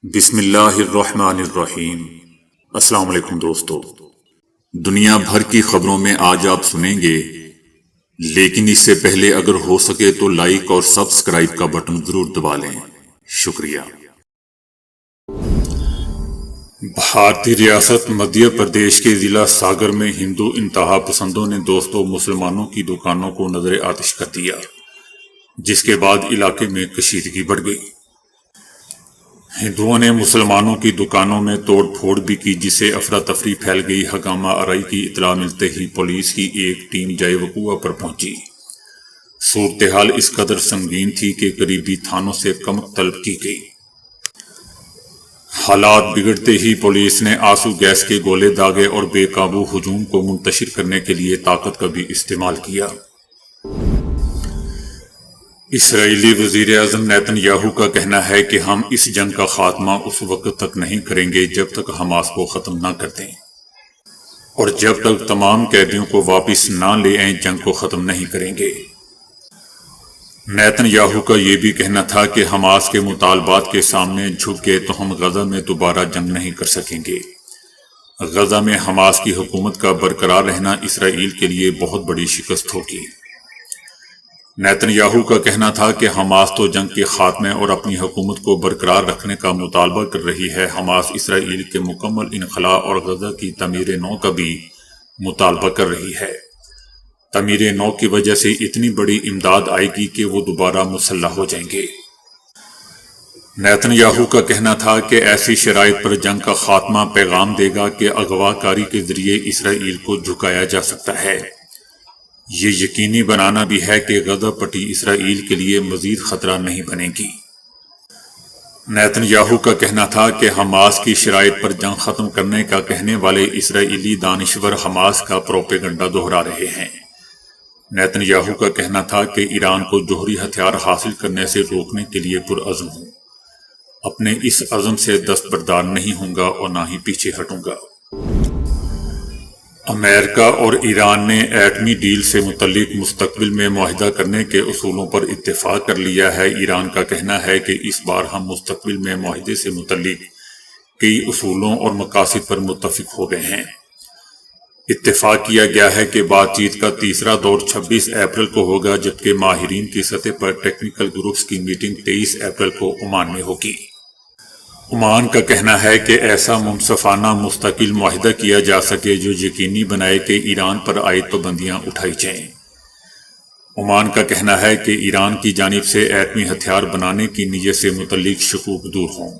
بسم اللہ الرحمن الرحیم۔ السلام علیکم دوستو، دنیا بھر کی خبروں میں آج آپ سنیں گے، لیکن اس سے پہلے اگر ہو سکے تو لائک اور سبسکرائب کا بٹن ضرور دبا لیں۔ شکریہ۔ بھارتی ریاست مدھیہ پردیش کے ضلع ساگر میں ہندو انتہا پسندوں نے مسلمانوں کی دکانوں کو نظر آتش کر دیا، جس کے بعد علاقے میں کشیدگی بڑھ گئی۔ ہندوؤں نے مسلمانوں کی دکانوں میں توڑ پھوڑ بھی کی، جس سے افراتفری پھیل گئی۔ ہنگامہ آرائی کی اطلاع ملتے ہی پولیس کی ایک ٹیم جائے وقوع پر پہنچی۔ صورتحال اس قدر سنگین تھی کہ قریبی تھانوں سے کمک طلب کی گئی۔ حالات بگڑتے ہی پولیس نے آنسو گیس کے گولے داغے اور بے قابو ہجوم کو منتشر کرنے کے لیے طاقت کا بھی استعمال کیا۔ اسرائیلی وزیر اعظم نیتن یاہو کا کہنا ہے کہ ہم اس جنگ کا خاتمہ اس وقت تک نہیں کریں گے جب تک حماس کو ختم نہ کر دیں، اور جب تک تمام قیدیوں کو واپس نہ لے آئیں جنگ کو ختم نہیں کریں گے۔ نیتن یاہو کا یہ بھی کہنا تھا کہ حماس کے مطالبات کے سامنے جھک گئے تو ہم غزہ میں دوبارہ جنگ نہیں کر سکیں گے۔ غزہ میں حماس کی حکومت کا برقرار رہنا اسرائیل کے لیے بہت بڑی شکست ہوگی۔ نیتن یاہو کا کہنا تھا کہ حماس تو جنگ کے خاتمے اور اپنی حکومت کو برقرار رکھنے کا مطالبہ کر رہی ہے۔ حماس اسرائیل کے مکمل انخلاء اور غزہ کی تعمیر نو کا بھی مطالبہ کر رہی ہے۔ تعمیر نو کی وجہ سے اتنی بڑی امداد آئے گی کہ وہ دوبارہ مسلح ہو جائیں گے۔ نیتن یاہو کا کہنا تھا کہ ایسی شرائط پر جنگ کا خاتمہ پیغام دے گا کہ اغوا کاری کے ذریعے اسرائیل کو جھکایا جا سکتا ہے۔ یہ یقینی بنانا بھی ہے کہ غزہ پٹی اسرائیل کے لیے مزید خطرہ نہیں بنے گی۔ نیتن یاہو کا کہنا تھا کہ حماس کی شرائط پر جنگ ختم کرنے کا کہنے والے اسرائیلی دانشور حماس کا پروپیگنڈا دہرا رہے ہیں۔ نیتن یاہو کا کہنا تھا کہ ایران کو جوہری ہتھیار حاصل کرنے سے روکنے کے لیے پرعزم ہوں۔ اپنے اس عزم سے دستبردار نہیں ہوں گا اور نہ ہی پیچھے ہٹوں گا۔ امریکہ اور ایران نے ایٹمی ڈیل سے متعلق مستقبل میں معاہدہ کرنے کے اصولوں پر اتفاق کر لیا ہے۔ ایران کا کہنا ہے کہ اس بار ہم مستقبل میں معاہدے سے متعلق کئی اصولوں اور مقاصد پر متفق ہو گئے ہیں۔ اتفاق کیا گیا ہے کہ بات چیت کا تیسرا دور 26 اپریل کو ہوگا، جبکہ ماہرین کی سطح پر ٹیکنیکل گروپس کی میٹنگ 23 اپریل کو عمان میں ہوگی۔ عمان کا کہنا ہے کہ ایسا منصفانہ مستقل معاہدہ کیا جا سکے جو یقینی بنائے کہ ایران پر عائد پابندیاں اٹھائی جائیں۔ عمان کا کہنا ہے کہ ایران کی جانب سے ایٹمی ہتھیار بنانے کی نیت سے متعلق شکوک دور ہوں،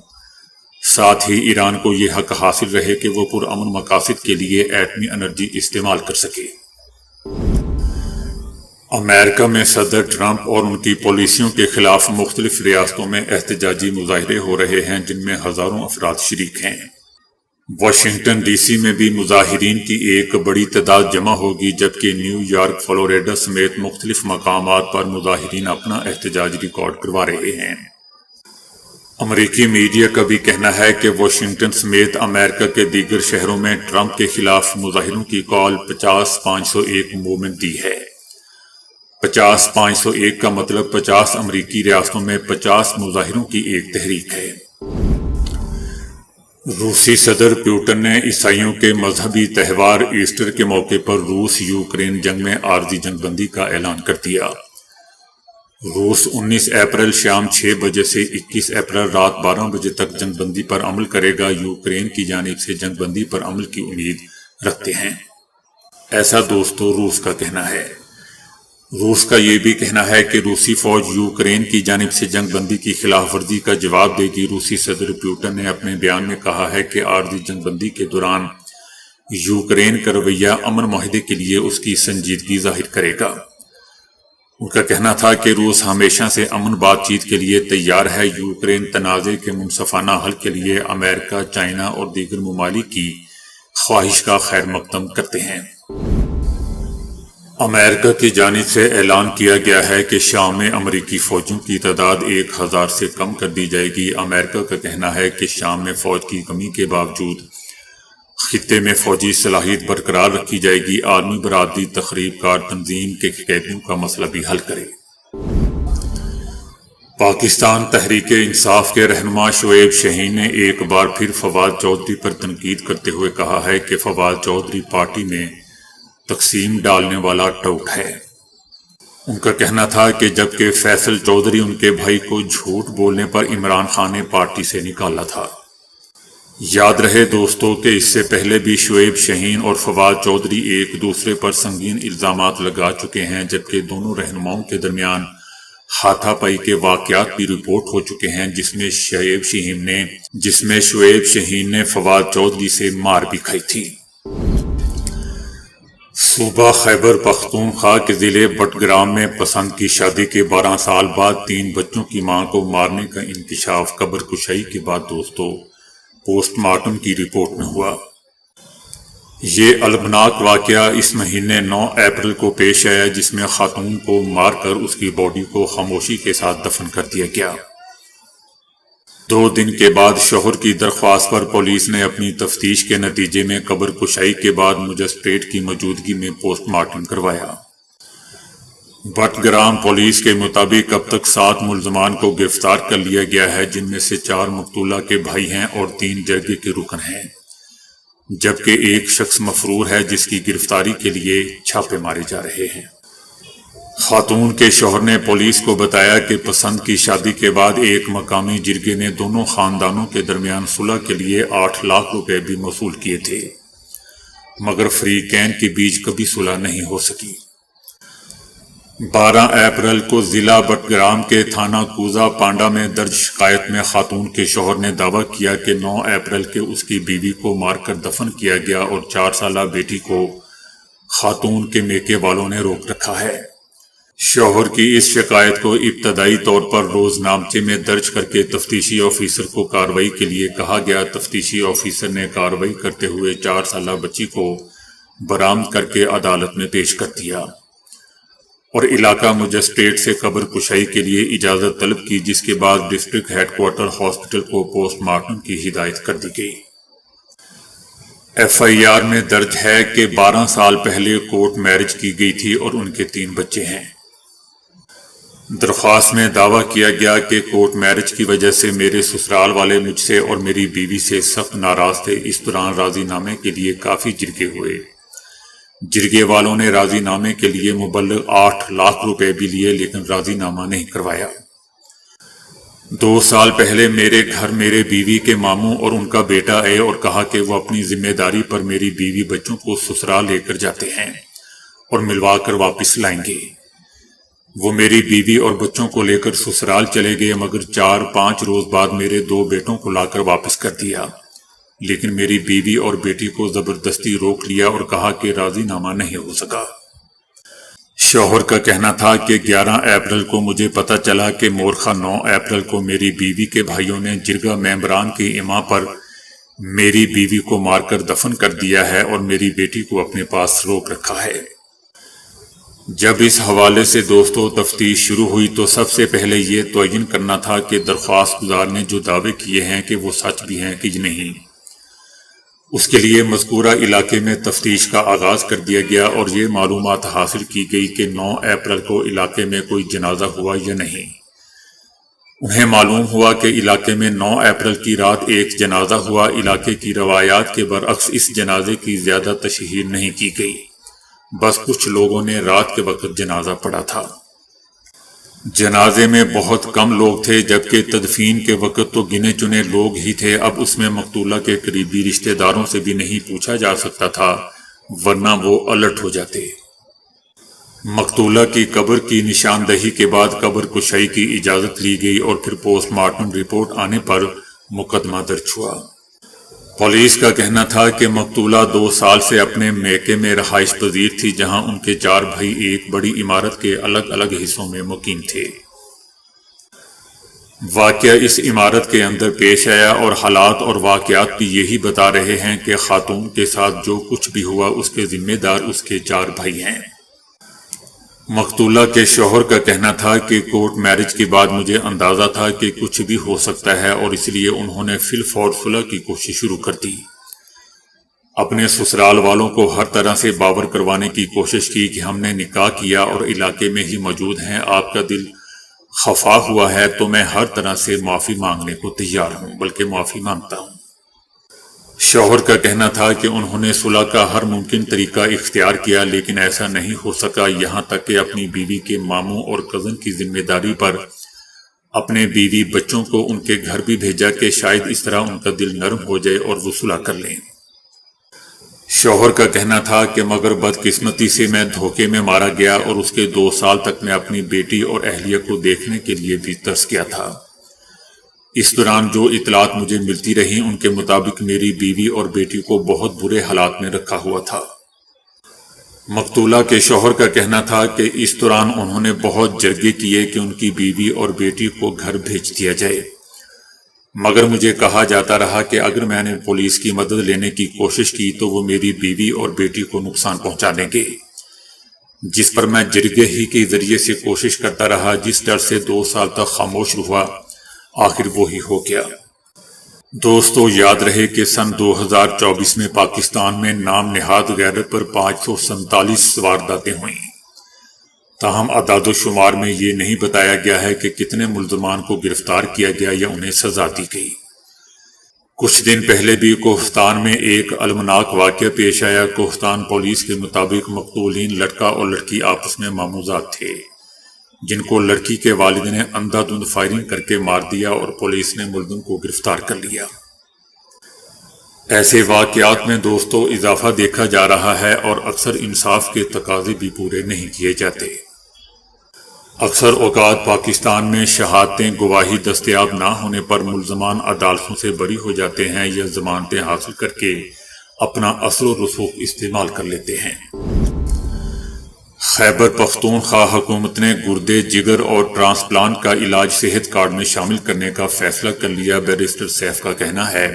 ساتھ ہی ایران کو یہ حق حاصل رہے کہ وہ پرامن مقاصد کے لیے ایٹمی انرجی استعمال کر سکے۔ امریکہ میں صدر ٹرمپ اور ان کی پالیسیوں کے خلاف مختلف ریاستوں میں احتجاجی مظاہرے ہو رہے ہیں، جن میں ہزاروں افراد شریک ہیں۔ واشنگٹن ڈی سی میں بھی مظاہرین کی ایک بڑی تعداد جمع ہوگی، جبکہ نیو یارک، فلوریڈا سمیت مختلف مقامات پر مظاہرین اپنا احتجاج ریکارڈ کروا رہے ہیں۔ امریکی میڈیا کا بھی کہنا ہے کہ واشنگٹن سمیت امریکہ کے دیگر شہروں میں ٹرمپ کے خلاف مظاہروں کی کال 50-501 موومنٹ دی ہے۔ 50-501 کا مطلب 50 امریکی ریاستوں میں 50 مظاہروں کی ایک تحریک ہے۔ روسی صدر پیوٹن نے عیسائیوں کے مذہبی تہوار ایسٹر کے موقع پر روس یوکرین جنگ میں عارضی جنگ بندی کا اعلان کر دیا۔ روس 19 اپریل شام 6 بجے سے 21 اپریل رات 12 بجے تک جنگ بندی پر عمل کرے گا۔ یوکرین کی جانب سے جنگ بندی پر عمل کی امید رکھتے ہیں، ایسا دوستو روس کا کہنا ہے۔ روس کا یہ بھی کہنا ہے کہ روسی فوج یوکرین کی جانب سے جنگ بندی کی خلاف ورزی کا جواب دے گی۔ روسی صدر پیوٹن نے اپنے بیان میں کہا ہے کہ عارضی جنگ بندی کے دوران یوکرین کا رویہ امن معاہدے کے لیے اس کی سنجیدگی ظاہر کرے گا۔ ان کا کہنا تھا کہ روس ہمیشہ سے امن بات چیت کے لیے تیار ہے۔ یوکرین تنازع کے منصفانہ حل کے لیے امریکہ، چائنا اور دیگر ممالک کی خواہش کا خیر مقدم کرتے ہیں۔ امریکہ کی جانب سے اعلان کیا گیا ہے کہ شام میں امریکی فوجیوں کی تعداد 1000 سے کم کر دی جائے گی۔ امریکہ کا کہنا ہے کہ شام میں فوج کی کمی کے باوجود خطے میں فوجی صلاحیت برقرار رکھی جائے گی۔ عالمی برادری تخریب کار تنظیم کے قیدیوں کا مسئلہ بھی حل کرے۔ پاکستان تحریک انصاف کے رہنما شعیب شہین نے ایک بار پھر فواد چودھری پر تنقید کرتے ہوئے کہا ہے کہ فواد چودھری پارٹی میں تقسیم ڈالنے والا ٹوٹ ہے۔ ان کا کہنا تھا کہ جبکہ فیصل چودھری ان کے بھائی کو جھوٹ بولنے پر عمران خان نے پارٹی سے نکالا تھا۔ یاد رہے دوستو کہ اس سے پہلے بھی شعیب شہین اور فواد چودھری ایک دوسرے پر سنگین الزامات لگا چکے ہیں، جبکہ دونوں رہنماؤں کے درمیان ہاتھا پائی کے واقعات بھی رپورٹ ہو چکے ہیں، جس میں شعیب شہین نے فواد چودھری سے مار بھی کھائی تھی۔ صوبہ خیبر پختونخوا کے ضلع بٹگرام میں پسند کی شادی کے 12 سال بعد 3 بچوں کی ماں کو مارنے کا انکشاف قبر کشائی کے بعد دوستو پوسٹ مارٹم کی رپورٹ میں ہوا۔ یہ المناک واقعہ اس مہینے 9 اپریل کو پیش آیا، جس میں خاتون کو مار کر اس کی باڈی کو خاموشی کے ساتھ دفن کر دیا گیا۔ 2 دن کے بعد شوہر کی درخواست پر پولیس نے اپنی تفتیش کے نتیجے میں قبر کشائی کے بعد مجسٹریٹ کی موجودگی میں پوسٹ مارٹم کروایا۔ بٹگرام پولیس کے مطابق اب تک 7 ملزمان کو گرفتار کر لیا گیا ہے، جن میں سے 4 مقتولہ کے بھائی ہیں اور 3 جرگے کے رکن ہیں، جبکہ ایک شخص مفرور ہے جس کی گرفتاری کے لیے چھاپے مارے جا رہے ہیں۔ خاتون کے شوہر نے پولیس کو بتایا کہ پسند کی شادی کے بعد ایک مقامی جرگے نے دونوں خاندانوں کے درمیان صلح کے لیے 8 لاکھ روپے بھی وصول کیے تھے، مگر فریقین کے بیچ کبھی صلح نہیں ہو سکی۔ 12 اپریل کو ضلع بٹگرام کے تھانہ کوزہ پانڈا میں درج شکایت میں خاتون کے شوہر نے دعویٰ کیا کہ 9 اپریل کے اس کی بیوی کو مار کر دفن کیا گیا اور 4 سالہ بیٹی کو خاتون کے میکے والوں نے روک رکھا ہے۔ شوہر کی اس شکایت کو ابتدائی طور پر روزنامچے میں درج کر کے تفتیشی آفیسر کو کارروائی کے لیے کہا گیا۔ تفتیشی آفیسر نے کارروائی کرتے ہوئے 4 سالہ بچی کو برآمد کر کے عدالت میں پیش کر دیا اور علاقہ مجسٹریٹ سے قبر کشائی کے لیے اجازت طلب کی، جس کے بعد ڈسٹرکٹ ہیڈ کوارٹر ہاسپٹل کو پوسٹ مارٹم کی ہدایت کر دی گئی۔ FIR میں درج ہے کہ 12 سال پہلے کورٹ میرج کی گئی تھی اور ان کے 3 بچے ہیں۔ درخواست میں دعویٰ کیا گیا کہ کورٹ میرج کی وجہ سے میرے سسرال والے مجھ سے اور میری بیوی سے سخت ناراض تھے۔ اس دوران راضی نامے کے لیے کافی جرگے ہوئے۔ جرگے والوں نے راضی نامے کے لیے مبلغ 8 لاکھ روپے بھی لیے، لیکن راضی نامہ نہیں کروایا۔ 2 سال پہلے میرے گھر میرے بیوی کے ماموں اور ان کا بیٹا آئے اور کہا کہ وہ اپنی ذمہ داری پر میری بیوی بچوں کو سسرال لے کر جاتے ہیں اور ملوا کر واپس لائیں گے۔ وہ میری بیوی اور بچوں کو لے کر سسرال چلے گئے، مگر 4-5 روز بعد میرے 2 بیٹوں کو لا کر واپس کر دیا، لیکن میری بیوی اور بیٹی کو زبردستی روک لیا اور کہا کہ راضی نامہ نہیں ہو سکا۔ شوہر کا کہنا تھا کہ 11 اپریل کو مجھے پتہ چلا کہ مورخہ 9 اپریل کو میری بیوی کے بھائیوں نے جرگہ ممبران کی اما پر میری بیوی کو مار کر دفن کر دیا ہے اور میری بیٹی کو اپنے پاس روک رکھا ہے۔ جب اس حوالے سے دوستو تفتیش شروع ہوئی تو سب سے پہلے یہ تعین کرنا تھا کہ درخواست گزار نے جو دعوے کیے ہیں کہ وہ سچ بھی ہیں کہ نہیں۔ اس کے لیے مذکورہ علاقے میں تفتیش کا آغاز کر دیا گیا اور یہ معلومات حاصل کی گئی کہ 9 اپریل کو علاقے میں کوئی جنازہ ہوا یا نہیں۔ انہیں معلوم ہوا کہ علاقے میں 9 اپریل کی رات ایک جنازہ ہوا۔ علاقے کی روایات کے برعکس اس جنازے کی زیادہ تشہیر نہیں کی گئی، بس کچھ لوگوں نے رات کے وقت جنازہ پڑھا تھا۔ جنازے میں بہت کم لوگ تھے، جبکہ تدفین کے وقت تو گنے چنے لوگ ہی تھے۔ اب اس میں مقتولہ کے قریبی رشتہ داروں سے بھی نہیں پوچھا جا سکتا تھا، ورنہ وہ الرٹ ہو جاتے۔ مقتولہ کی قبر کی نشاندہی کے بعد قبر کشائی کی اجازت لی گئی اور پھر پوسٹ مارٹم رپورٹ آنے پر مقدمہ درج ہوا۔ پولیس کا کہنا تھا کہ مقتولہ 2 سال سے اپنے میکے میں رہائش پذیر تھی، جہاں ان کے 4 بھائی ایک بڑی عمارت کے الگ الگ حصوں میں مقیم تھے۔ واقعہ اس عمارت کے اندر پیش آیا اور حالات اور واقعات بھی یہی بتا رہے ہیں کہ خاتون کے ساتھ جو کچھ بھی ہوا اس کے ذمہ دار اس کے 4 بھائی ہیں۔ مقتولہ کے شوہر کا کہنا تھا کہ کورٹ میرج کے بعد مجھے اندازہ تھا کہ کچھ بھی ہو سکتا ہے اور اس لیے انہوں نے فی الفور صلح کی کوشش شروع کر دی۔ اپنے سسرال والوں کو ہر طرح سے باور کروانے کی کوشش کی کہ ہم نے نکاح کیا اور علاقے میں ہی موجود ہیں، آپ کا دل خفا ہوا ہے تو میں ہر طرح سے معافی مانگنے کو تیار ہوں، بلکہ معافی مانگتا ہوں۔ شوہر کا کہنا تھا کہ انہوں نے صلح کا ہر ممکن طریقہ اختیار کیا، لیکن ایسا نہیں ہو سکا، یہاں تک کہ اپنی بیوی کے ماموں اور کزن کی ذمہ داری پر اپنے بیوی بچوں کو ان کے گھر بھی بھیجا کہ شاید اس طرح ان کا دل نرم ہو جائے اور وہ صلح کر لیں۔ شوہر کا کہنا تھا کہ مگر بدقسمتی سے میں دھوکے میں مارا گیا اور اس کے 2 سال تک میں اپنی بیٹی اور اہلیہ کو دیکھنے کے لیے بھی ترس گیا تھا۔ اس دوران جو اطلاعات مجھے ملتی رہی ان کے مطابق میری بیوی اور بیٹی کو بہت برے حالات میں رکھا ہوا تھا۔ مقتولہ کے شوہر کا کہنا تھا کہ اس دوران انہوں نے بہت جرگے کیے کہ ان کی بیوی اور بیٹی کو گھر بھیج دیا جائے، مگر مجھے کہا جاتا رہا کہ اگر میں نے پولیس کی مدد لینے کی کوشش کی تو وہ میری بیوی اور بیٹی کو نقصان پہنچا دیں گے، جس پر میں جرگے ہی کے ذریعے سے کوشش کرتا رہا۔ جس ڈر سے 2 سال تک خاموش رہا، آخر وہی ہو گیا۔ دوستو، یاد رہے کہ سن 2024 میں پاکستان میں نام نہاد غیرت پر 547 وارداتیں ہوئیں، تاہم اعداد و شمار میں یہ نہیں بتایا گیا ہے کہ کتنے ملزمان کو گرفتار کیا گیا یا انہیں سزا دی گئی۔ کچھ دن پہلے بھی کوہستان میں ایک المناک واقعہ پیش آیا۔ کوہستان پولیس کے مطابق مقتولین لڑکا اور لڑکی آپس میں ماموزاد تھے، جن کو لڑکی کے والد نے اندھا دھند فائرنگ کر کے مار دیا اور پولیس نے ملزم کو گرفتار کر لیا۔ ایسے واقعات میں دوستو اضافہ دیکھا جا رہا ہے اور اکثر انصاف کے تقاضے بھی پورے نہیں کیے جاتے۔ اکثر اوقات پاکستان میں شہادتیں گواہی دستیاب نہ ہونے پر ملزمان عدالتوں سے بری ہو جاتے ہیں یا ضمانتیں حاصل کر کے اپنا اثر و رسوخ استعمال کر لیتے ہیں۔ خیبر پختونخوا حکومت نے گردے، جگر اور ٹرانسپلانٹ کا علاج صحت کارڈ میں شامل کرنے کا فیصلہ کر لیا۔ بیرسٹر سیف کا کہنا ہے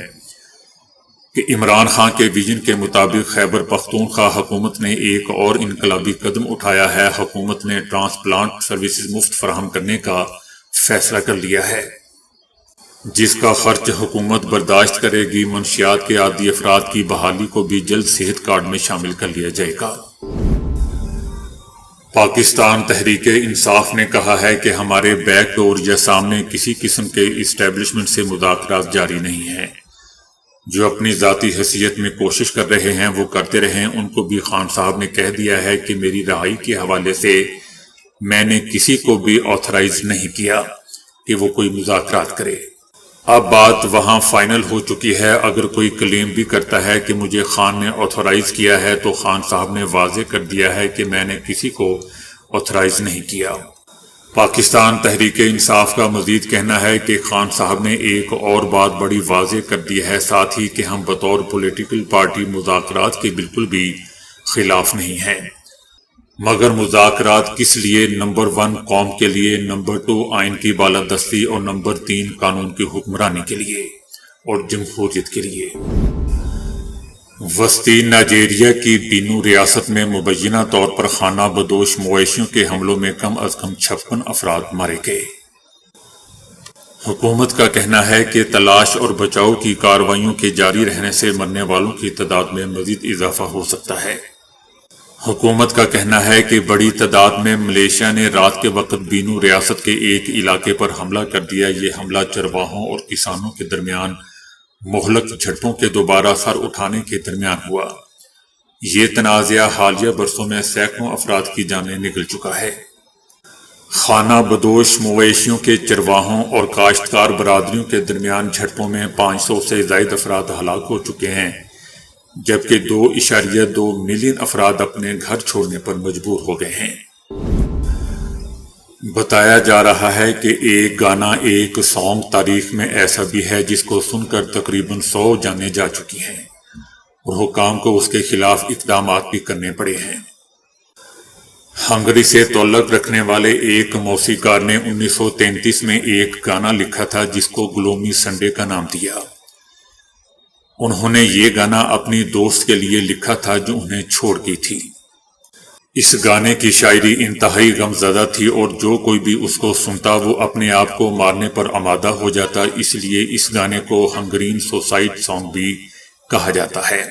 کہ عمران خان کے ویژن کے مطابق خیبر پختونخوا حکومت نے ایک اور انقلابی قدم اٹھایا ہے۔ حکومت نے ٹرانسپلانٹ سروسز مفت فراہم کرنے کا فیصلہ کر لیا ہے، جس کا خرچ حکومت برداشت کرے گی۔ منشیات کے عادی افراد کی بحالی کو بھی جلد صحت کارڈ میں شامل کر لیا جائے گا۔ پاکستان تحریک انصاف نے کہا ہے کہ ہمارے بیک ڈور یا سامنے کسی قسم کے اسٹیبلشمنٹ سے مذاکرات جاری نہیں ہیں۔ جو اپنی ذاتی حیثیت میں کوشش کر رہے ہیں وہ کرتے رہیں۔ ان کو بھی خان صاحب نے کہہ دیا ہے کہ میری رہائی کے حوالے سے میں نے کسی کو بھی آتھرائز نہیں کیا کہ وہ کوئی مذاکرات کرے۔ اب بات وہاں فائنل ہو چکی ہے۔ اگر کوئی کلیم بھی کرتا ہے کہ مجھے خان نے آتھرائز کیا ہے تو خان صاحب نے واضح کر دیا ہے کہ میں نے کسی کو آتھرائز نہیں کیا۔ پاکستان تحریک انصاف کا مزید کہنا ہے کہ خان صاحب نے ایک اور بات بڑی واضح کر دی ہے، ساتھ ہی کہ ہم بطور پولیٹیکل پارٹی مذاکرات کے بالکل بھی خلاف نہیں ہیں، مگر مذاکرات کس لیے؟ نمبر 1 قوم کے لیے، نمبر 2 آئین کی بالادستی اور نمبر 3 قانون کی حکمرانی کے لیے اور جمہوریت کے لیے۔ وسطی نائجیریا کی بینو ریاست میں مبینہ طور پر خانہ بدوش مویشیوں کے حملوں میں کم از کم 56 افراد مارے گئے۔ حکومت کا کہنا ہے کہ تلاش اور بچاؤ کی کارروائیوں کے جاری رہنے سے مرنے والوں کی تعداد میں مزید اضافہ ہو سکتا ہے۔ حکومت کا کہنا ہے کہ بڑی تعداد میں ملیشیا نے رات کے وقت بینو ریاست کے ایک علاقے پر حملہ کر دیا۔ یہ حملہ چرواہوں اور کسانوں کے درمیان مہلک جھڑپوں کے دوبارہ سر اٹھانے کے درمیان ہوا۔ یہ تنازعہ حالیہ برسوں میں سینکڑوں افراد کی جانیں نگل چکا ہے۔ خانہ بدوش مویشیوں کے چرواہوں اور کاشتکار برادریوں کے درمیان جھڑپوں میں 500 سے زائد افراد ہلاک ہو چکے ہیں، جبکہ 2.2 ملین افراد اپنے گھر چھوڑنے پر مجبور ہو گئے ہیں۔ بتایا جا رہا ہے کہ ایک گانا، ایک سانگ تاریخ میں ایسا بھی ہے جس کو سن کر تقریباً 100 جانیں جا چکی ہیں اور حکام کو اس کے خلاف اقدامات بھی کرنے پڑے ہیں۔ ہنگری سے تعلق رکھنے والے ایک موسیقار نے 1933 میں ایک گانا لکھا تھا جس کو گلومی سنڈے کا نام دیا۔ انہوں نے یہ گانا اپنی دوست کے لیے لکھا تھا جو انہیں چھوڑ گئی تھی۔ اس گانے کی شاعری انتہائی غمزدہ تھی اور جو کوئی بھی اس کو سنتا وہ اپنے آپ کو مارنے پر آمادہ ہو جاتا، اس لیے اس گانے کو ہنگرین سوسائڈ سانگ بھی کہا جاتا ہے۔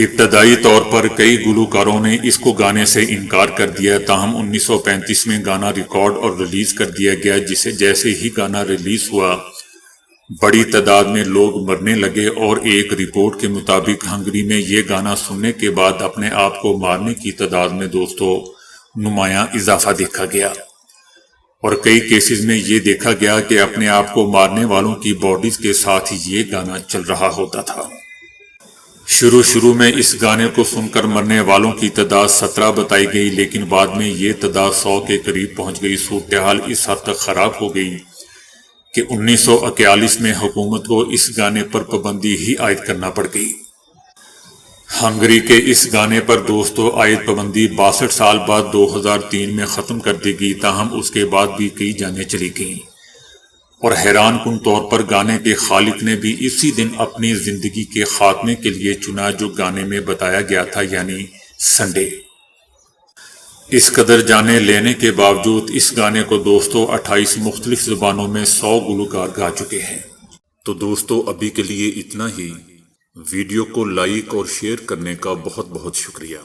ابتدائی طور پر کئی گلوکاروں نے اس کو گانے سے انکار کر دیا، تاہم 1935 میں گانا ریکارڈ اور ریلیز کر دیا گیا، جسے جیسے ہی گانا ریلیز ہوا بڑی تعداد میں لوگ مرنے لگے، اور ایک رپورٹ کے مطابق ہنگری میں یہ گانا سننے کے بعد اپنے آپ کو مارنے کی تعداد میں دوستوں نمایاں اضافہ دیکھا گیا، اور کئی کیسز میں یہ دیکھا گیا کہ اپنے آپ کو مارنے والوں کی باڈیز کے ساتھ یہ گانا چل رہا ہوتا تھا۔ شروع میں اس گانے کو سن کر مرنے والوں کی تعداد 17 بتائی گئی، لیکن بعد میں یہ تعداد 100 کے قریب پہنچ گئی۔ صورتحال اس حد تک خراب ہو گئی کہ 1941 میں حکومت کو اس گانے پر پابندی ہی عائد کرنا پڑ گئی۔ ہنگری کے اس گانے پر دوستوں عائد پابندی 62 سال بعد 2003 میں ختم کر دی گئی، تاہم اس کے بعد بھی کئی جانیں چلی گئیں، اور حیران کن طور پر گانے کے خالق نے بھی اسی دن اپنی زندگی کے خاتمے کے لیے چنا جو گانے میں بتایا گیا تھا، یعنی سنڈے۔ اس قدر جانے لینے کے باوجود اس گانے کو دوستوں 28 مختلف زبانوں میں 100 گلوکار گا چکے ہیں۔ تو دوستوں ابھی کے لیے اتنا ہی۔ ویڈیو کو لائک اور شیئر کرنے کا بہت بہت شکریہ۔